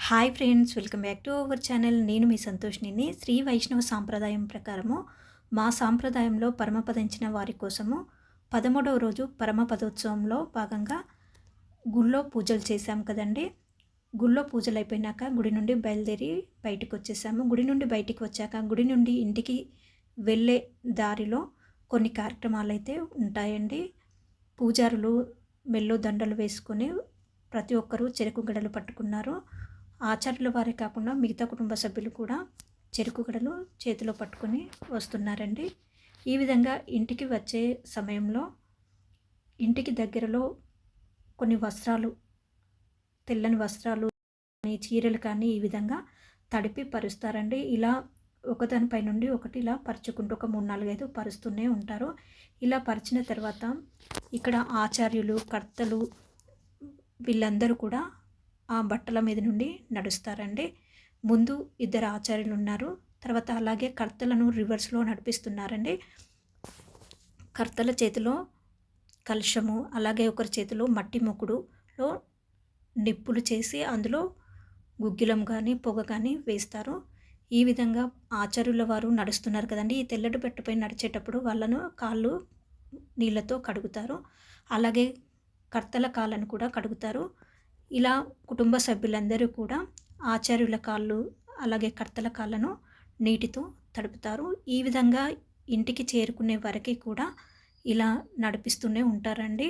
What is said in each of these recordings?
Hi friends, welcome back to our channel. నేను మీ సంతోష్ని. శ్రీ వైష్ణవ సాంప్రదాయం ప్రకారము మా సాంప్రదాయంలో పరమపదించిన వారి కోసము 13వ రోజు పరమపదోత్సవంలో భాగంగా గుళ్ళో పూజలు చేశాం కదండి. గుళ్ళో పూజలు అయిపోయినాక గుడి నుండి బయలుదేరి బయటకు వచ్చేసాము. గుడి నుండి బయటికి వచ్చాక గుడి నుండి ఇంటికి వెళ్ళే దారిలో కొన్ని కార్యక్రమాలు అయితే ఉంటాయండి. పూజారులు మెల్లో దండలు వేసుకొని ప్రతి ఒక్కరూ చెరుకు గడలు పట్టుకున్నారు. ఆచార్యుల వారే కాకుండా మిగతా కుటుంబ సభ్యులు కూడా చెరుకు గడలు చేతిలో పట్టుకొని వస్తున్నారండి. ఈ విధంగా ఇంటికి వచ్చే సమయంలో ఇంటికి దగ్గరలో కొన్ని వస్త్రాలు, తెల్లని వస్త్రాలు, చీరలు కానీ ఈ విధంగా తడిపి పరుస్తారండి. ఇలా ఒకదానిపై నుండి ఒకటి ఇలా పరుచుకుంటూ ఒక 3-4-5 పరుస్తూనే ఉంటారు. ఇలా పరిచిన తర్వాత ఇక్కడ ఆచార్యులు, కర్తలు వీళ్ళందరూ కూడా ఆ బట్టల మీద నుండి నడుస్తారండి. ముందు 2 ఆచార్యులు ఉన్నారు, తర్వాత అలాగే కర్తలను రివర్స్లో నడిపిస్తున్నారండి. కర్తల చేతిలో కలశము, అలాగే ఒకరి చేతిలో మట్టి మొక్కుడులో నిప్పులు చేసి అందులో గుగ్గిలం కానీ పొగ కానీ వేస్తారు. ఈ విధంగా ఆచార్యుల వారు నడుస్తున్నారు కదండి. ఈ తెల్లటి బట్టపై నడిచేటప్పుడు వాళ్ళను కాళ్ళు నీళ్ళతో కడుగుతారు, అలాగే కర్తల కాళ్ళను కూడా కడుగుతారు. ఇలా కుటుంబ సభ్యులందరూ కూడా ఆచార్యుల కాళ్ళు అలాగే కర్తల కాళ్ళను నీటితో తడుపుతారు. ఈ విధంగా ఇంటికి చేరుకునే వరకు కూడా ఇలా నడిపిస్తూనే ఉంటారండి.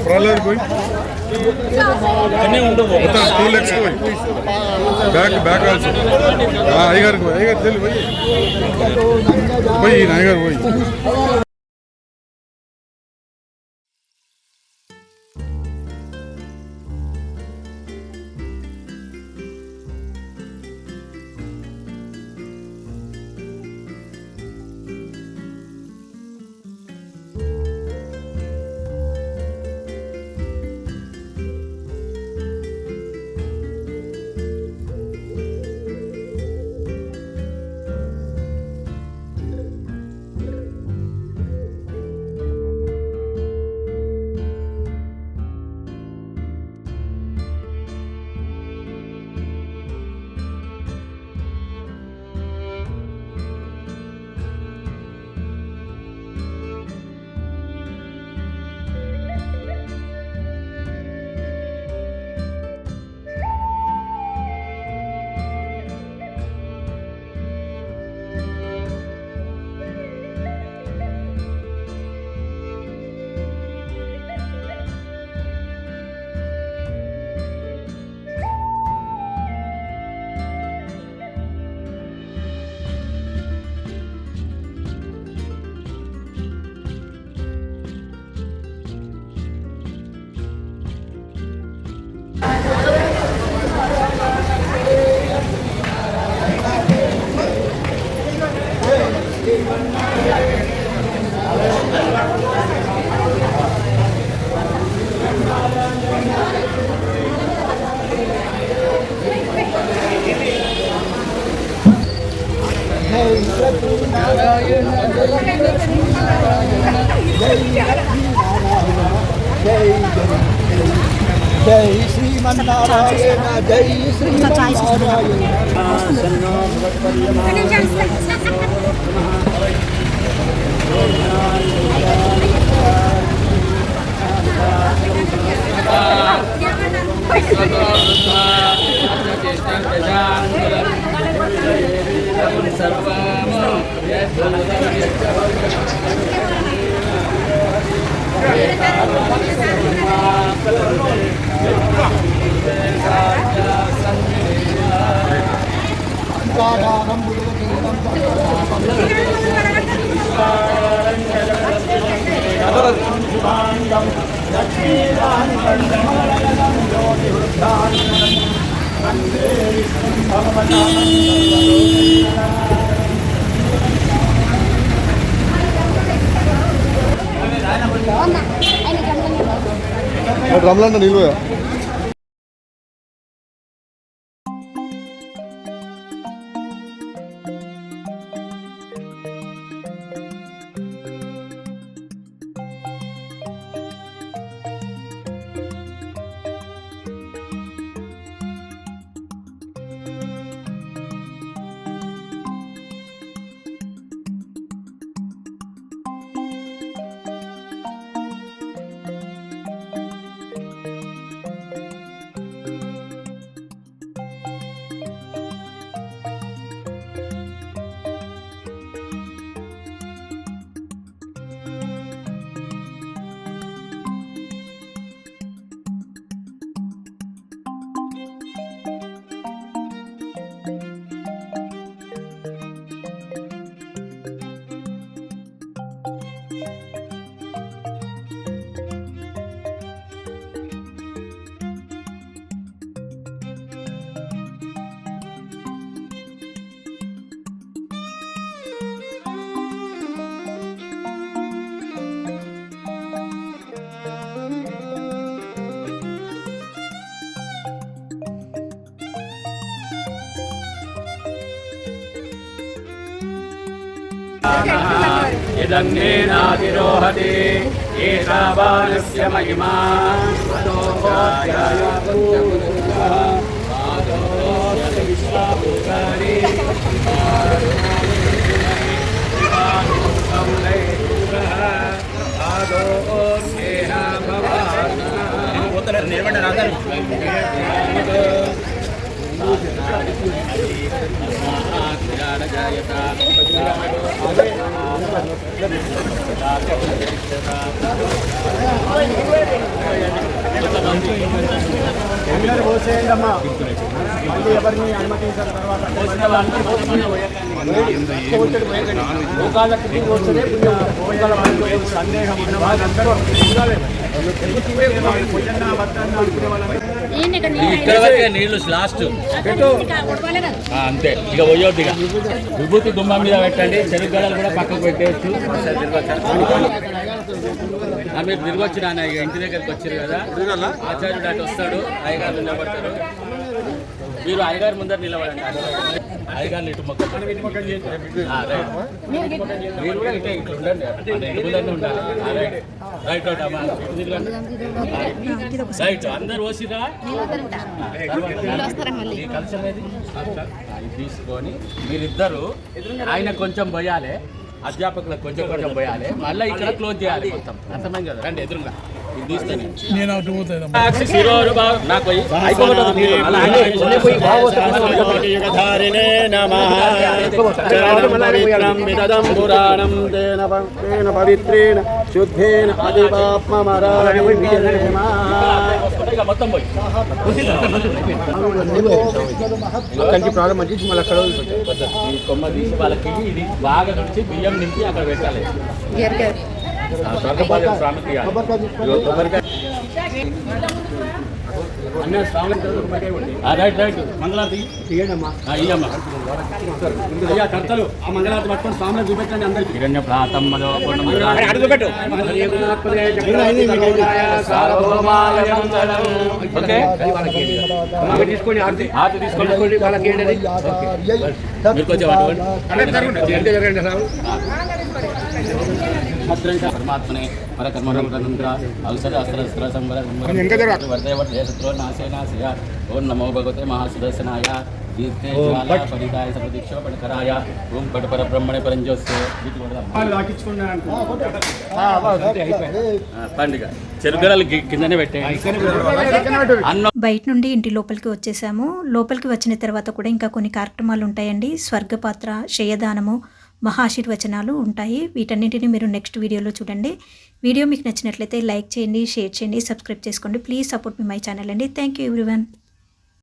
प्रहलाद कोई टू लेग्स कोई बैक आल्सो अय्यर चल भाई नायगर भाई जय श्रीमन्नारायण जय श्रीमन्नारायण డ్రమ్లన్న నిలువ इदन्नेनातिरोहति एषा बालस्य महिमा అందరూ పోసేయండమ్మా మళ్ళీ ఎవరిని అనుమతించిన తర్వాత సందేహం ఉన్న వాళ్ళందరూ ఇక్కడ వరకే నీళ్లు లాస్ట్ అంతే ఇక పోయొద్దు ఇక విభూతి దుమ్మ మీద పెట్టండి చెరుకు గడలు కూడా పక్కకు పెట్టేయచ్చు మీరు తిరిగొచ్చి నాన్న ఇక ఇంటి దగ్గరికి వచ్చారు కదా ఆచార్యుడు అటు వస్తాడు అయ్యగారు నిలబడతారు మీరు అయ్యగారు ముందర నిలబడండి అయ్యగారు ఇటు మొక్క మీరు కూడా ఇటే ఇట్లా ఉండండి ముందరనే ఉండాలి రైట్ రైట్ అమ్మా రైట్ అందరు వచ్చిరా కలిసి అనేది ఇది తీసుకొని మీరిద్దరు ఆయన కొంచెం పోయాలి అధ్యాపకులకు కొంచెం కొంచెం పోయాలి మళ్ళీ ఇక్కడ క్లోజ్ చేయాలి మొత్తం అర్థమైంది కదా రండి ఎదురుగా ఇది తీస్తాను నేను అటు పోతాను నాకు పవిత్రేణ శుద్ధేన మొత్తం పోయి అక్కడికి ప్రారంభం చేసి మళ్ళీ అక్కడ ఈ కొమ్మ తీసి వాళ్ళకి ఇది బాగా నుంచి బియ్యం నింపి అక్కడ పెట్టాలి స్వర్గపాద స్వామికి రైట్ రైట్ మంగళారతి ఇయ్యమ్మా అయ్యా కర్తలు ఆ మంగళారతి పట్టుకొని స్వామిని చూపెట్టండి అందరికి హిరణ్య ప్రాతం తీసుకొని ఆర్తి తీసుకోండి వాళ్ళకి మీరు కొంచెం పరమాత్మనే పరకర్మణంద్ర అవసర అస్త్ర సంవర వర్ధేవర్ధేశత్రో నాశే నాశయ ఓం నమో భగవతే మహాసుదర్శనాయ దీప్తే జ్వాలా పరిదాయ సర్వదీక్షోపణకరాయ ఓం పట పరబ్రహ్మణే పరంజ్యోత్సవ పండుగ చెరుగడలు కిందనే పెట్టేయండి అన్నం బయట నుండి ఇంటి లోపలికి వచ్చేసాము. లోపలికి వచ్చిన తర్వాత కూడా ఇంకా కొన్ని కార్యక్రమాలు ఉంటాయండి. స్వర్గపాత్ర, శయదానము, మహాశీర్వచనాలు ఉంటాయి. వీటన్నింటినీ మీరు నెక్స్ట్ వీడియోలో చూడండి. వీడియో మీకు నచ్చినట్లయితే లైక్ చేయండి, షేర్ చేయండి, సబ్స్క్రైబ్ చేసుకోండి. Please support me my channel అండి. Thank you everyone.